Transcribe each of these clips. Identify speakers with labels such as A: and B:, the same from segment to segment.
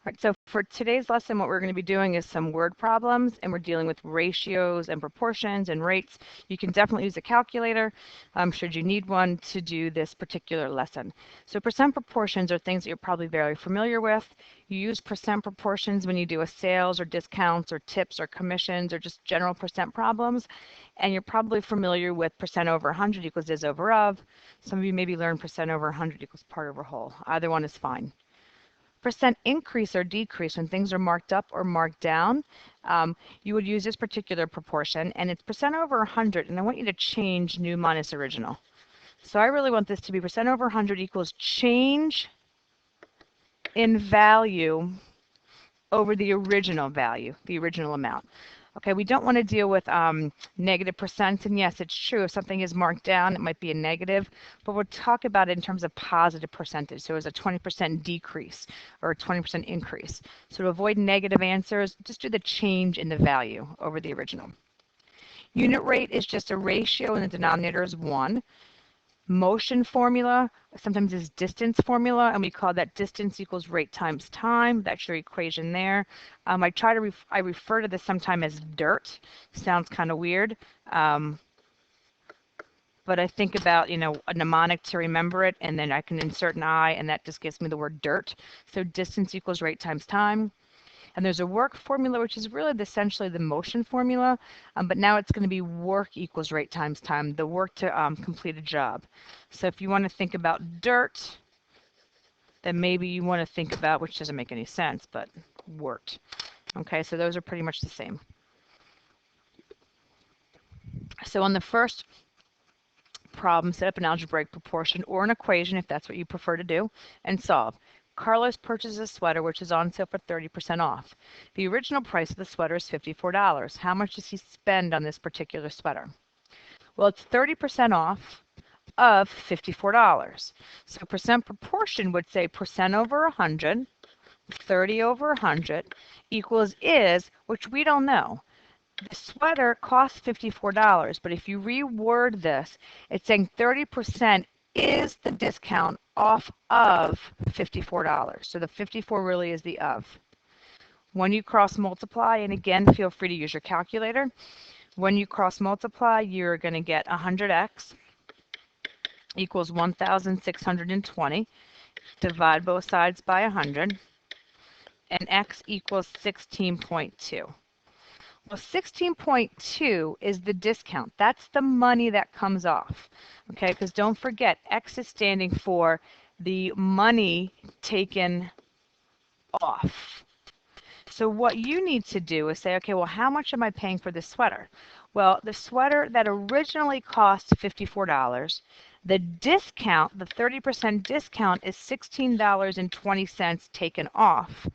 A: Right, so for today's lesson, what we're going to be doing is some word problems, and we're dealing with ratios and proportions and rates. You can definitely use a calculator, should you need one, to do this particular lesson. So percent proportions are things that you're probably very familiar with. You use percent proportions when you do a sales or discounts or tips or commissions or just general percent problems. And you're probably familiar with percent over 100 equals is over of. Some of you maybe learned percent over 100 equals part over whole. Either one is fine. Percent increase or decrease when things are marked up or marked down, you would use this particular proportion, and it's percent over 100, and I want you to change new minus original. So I really want this to be percent over 100 equals change in value over the original value, the original amount. Okay, we don't want to deal with negative percents, and yes, it's true, if something is marked down, it might be a negative, but we'll talk about it in terms of positive percentage. So it's a 20% decrease or a 20% increase. So to avoid negative answers, just do the change in the value over the original. Unit rate is just a ratio, and the denominator is 1. Motion formula sometimes is distance formula, and we call that distance equals rate times time. That's your equation there. I refer to this sometimes as dirt. Sounds kind of weird, but I think about, a mnemonic to remember it, and then I can insert an I, and that just gives me the word dirt. So distance equals rate times time. And there's a work formula, which is really essentially the motion formula, but now it's going to be work equals rate times time, the work to complete a job. So if you want to think about dirt, then maybe you want to think about, which doesn't make any sense, but worked. Okay, so those are pretty much the same. So on the first problem, set up an algebraic proportion or an equation, if that's what you prefer to do, and solve. Carlos purchases a sweater which is on sale for 30% off. The original price of the sweater is $54. How much does he spend on this particular sweater? Well, it's 30% off of $54. So percent proportion would say percent over 100, 30 over 100 equals is, which we don't know. The sweater costs $54, but if you reword this, it's saying 30% is the discount off of $54. So the 54 really is the of. When you cross multiply, and again, feel free to use your calculator. When you cross multiply, you're going to get 100x equals 1,620. Divide both sides by 100, and x equals 16.2. Well, 16.2 is the discount. That's the money that comes off. Okay, because don't forget, X is standing for the money taken off. So what you need to do is say, okay, well, how much am I paying for this sweater? Well, the sweater that originally cost $54, the discount, the 30% discount, is $16.20 taken off.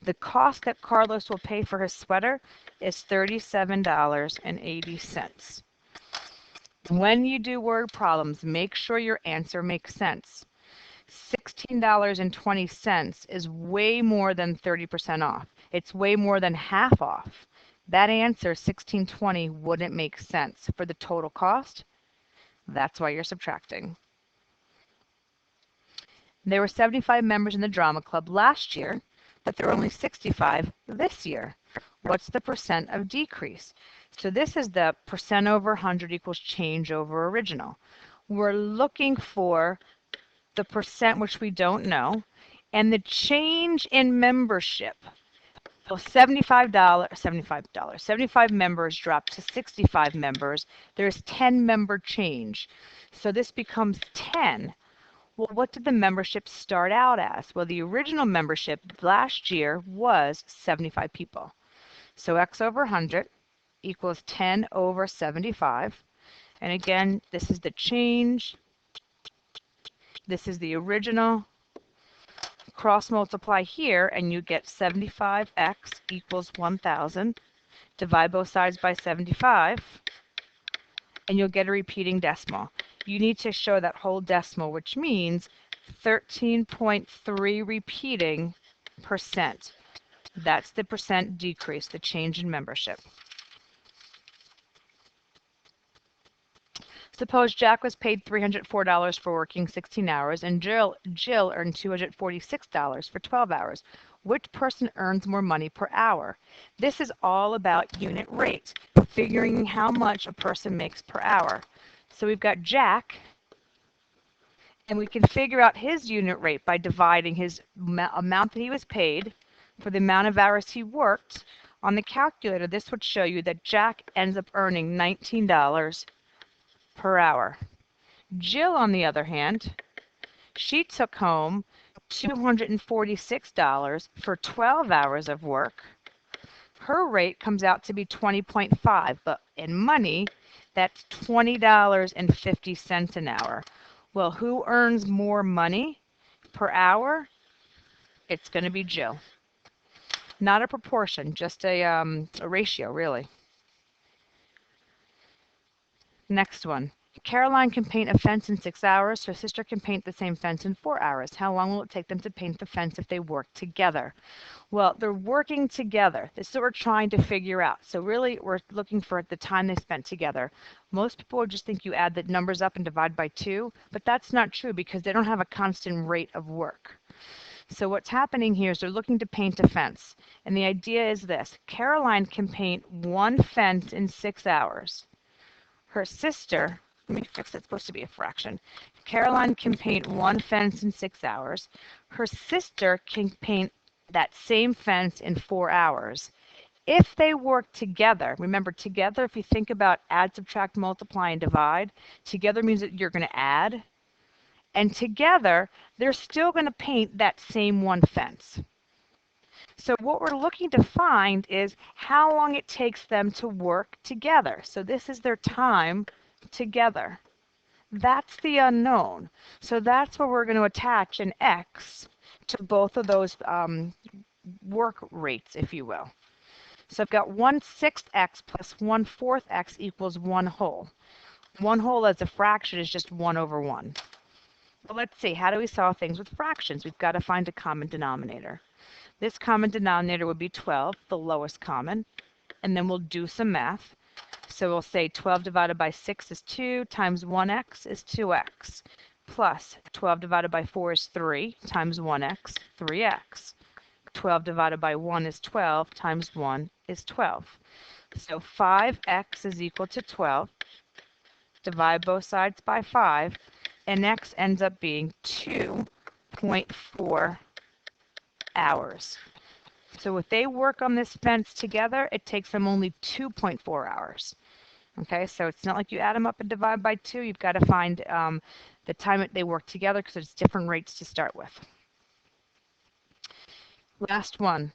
A: The cost that Carlos will pay for his sweater is $37.80. When you do word problems, make sure your answer makes sense. $16.20 is way more than 30% off. It's way more than half off. That answer, $16.20, wouldn't make sense for the total cost. That's why you're subtracting. There were 75 members in the drama club last year, but there are only 65 this year. What's the percent of decrease? So this is the percent over 100 equals change over original. We're looking for the percent, which we don't know, and the change in membership. So $75 members dropped to 65 members. There's 10 member change. So this becomes 10. Well, what did the membership start out as? Well, the original membership last year was 75 people. So x over 100 equals 10 over 75. And again, this is the change. This is the original. Cross multiply here, and you get 75x equals 1,000. Divide both sides by 75, and you'll get a repeating decimal. You need to show that whole decimal, which means 13.3 repeating percent. That's the percent decrease, the change in membership. Suppose Jack was paid $304 for working 16 hours and Jill earned $246 for 12 hours. Which person earns more money per hour? This is all about unit rate, figuring how much a person makes per hour. So we've got Jack, and we can figure out his unit rate by dividing his amount that he was paid for the amount of hours he worked. On the calculator, this would show you that Jack ends up earning $19 per hour. Jill, on the other hand, she took home $246 for 12 hours of work. Her rate comes out to be 20.5, but in money, that's $20.50 an hour. Well, who earns more money per hour? It's going to be Jill. Not a proportion, just a ratio, really. Next one. Caroline can paint a fence in 6 hours. Her sister can paint the same fence in 4 hours. How long will it take them to paint the fence if they work together? Well, they're working together. This is what we're trying to figure out. So really, we're looking for the time they spent together. Most people would just think you add the numbers up and divide by 2, but that's not true because they don't have a constant rate of work. So what's happening here is they're looking to paint a fence. And the idea is this. Caroline can paint one fence in 6 hours. Her sister, let me fix it, it's supposed to be a fraction. Caroline can paint one fence in 6 hours. Her sister can paint that same fence in 4 hours. If they work together, remember together, if you think about add, subtract, multiply, and divide, together means that you're going to add. And together, they're still going to paint that same one fence. So what we're looking to find is how long it takes them to work together. So this is their time together. That's the unknown. So that's where we're going to attach an x to both of those work rates, if you will. So I've got 1/6 x plus 1/4 x equals 1 whole. 1 whole as a fraction is just 1 over 1. Well, let's see, how do we solve things with fractions? We've got to find a common denominator. This common denominator would be 12, the lowest common, and then we'll do some math. So we'll say 12 divided by 6 is 2, times 1x is 2x, plus 12 divided by 4 is 3, times 1x, 3x. 12 divided by 1 is 12, times 1 is 12. So 5x is equal to 12. Divide both sides by 5, and x ends up being 2.4 hours. So if they work on this fence together, it takes them only 2.4 hours. Okay, so it's not like you add them up and divide by 2. You've got to find the time that they work together because it's different rates to start with. Last one.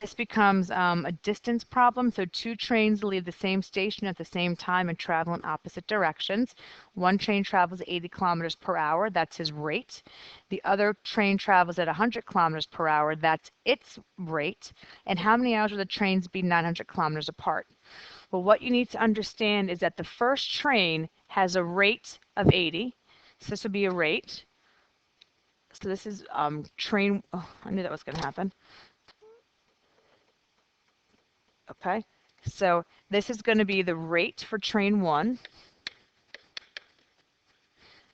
A: This becomes a distance problem. So 2 trains leave the same station at the same time and travel in opposite directions. One train travels 80 kilometers per hour. That's his rate. The other train travels at 100 kilometers per hour. That's its rate. And how many hours will the trains be 900 kilometers apart? Well, what you need to understand is that the first train has a rate of 80. So this would be a rate. So this is train, oh, I knew that was going to happen. Okay, so this is going to be the rate for train 1.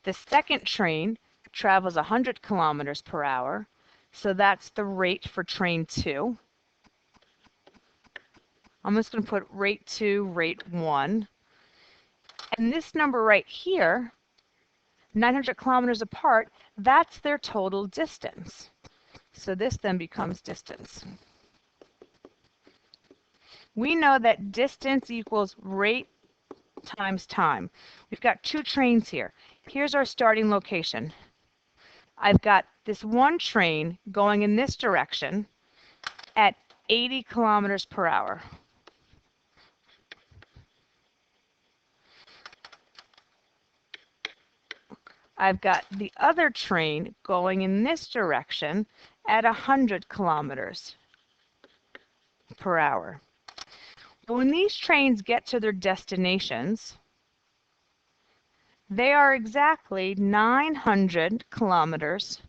A: The second train travels 100 kilometers per hour, so that's the rate for train 2. I'm just going to put rate 2, rate 1. And this number right here, 900 kilometers apart, that's their total distance. So this then becomes distance. We know that distance equals rate times time. We've got 2 trains here. Here's our starting location. I've got this one train going in this direction at 80 kilometers per hour. I've got the other train going in this direction at 100 kilometers per hour. When these trains get to their destinations, they are exactly 900 kilometers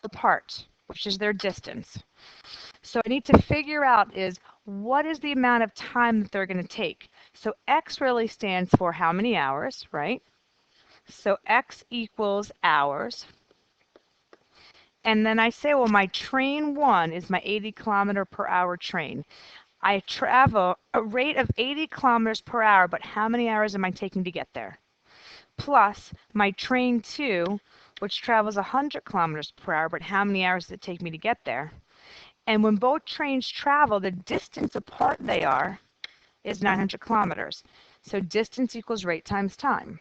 A: apart, which is their distance. So I need to figure out is what is the amount of time that they're going to take. So X really stands for how many hours, right? So X equals hours. And then I say, well, my train 1 is my 80 kilometer per hour train. I travel a rate of 80 kilometers per hour, but how many hours am I taking to get there? Plus my train 2, which travels 100 kilometers per hour, but how many hours does it take me to get there? And when both trains travel, the distance apart they are is 900 kilometers. So distance equals rate times time.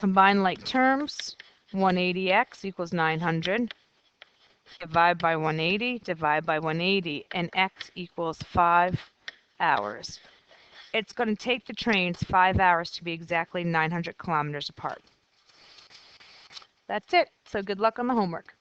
A: Combine like terms, 180x equals 900. Divide by 180, divide by 180, and x equals 5 hours. It's going to take the trains 5 hours to be exactly 900 kilometers apart. That's it. So good luck on the homework.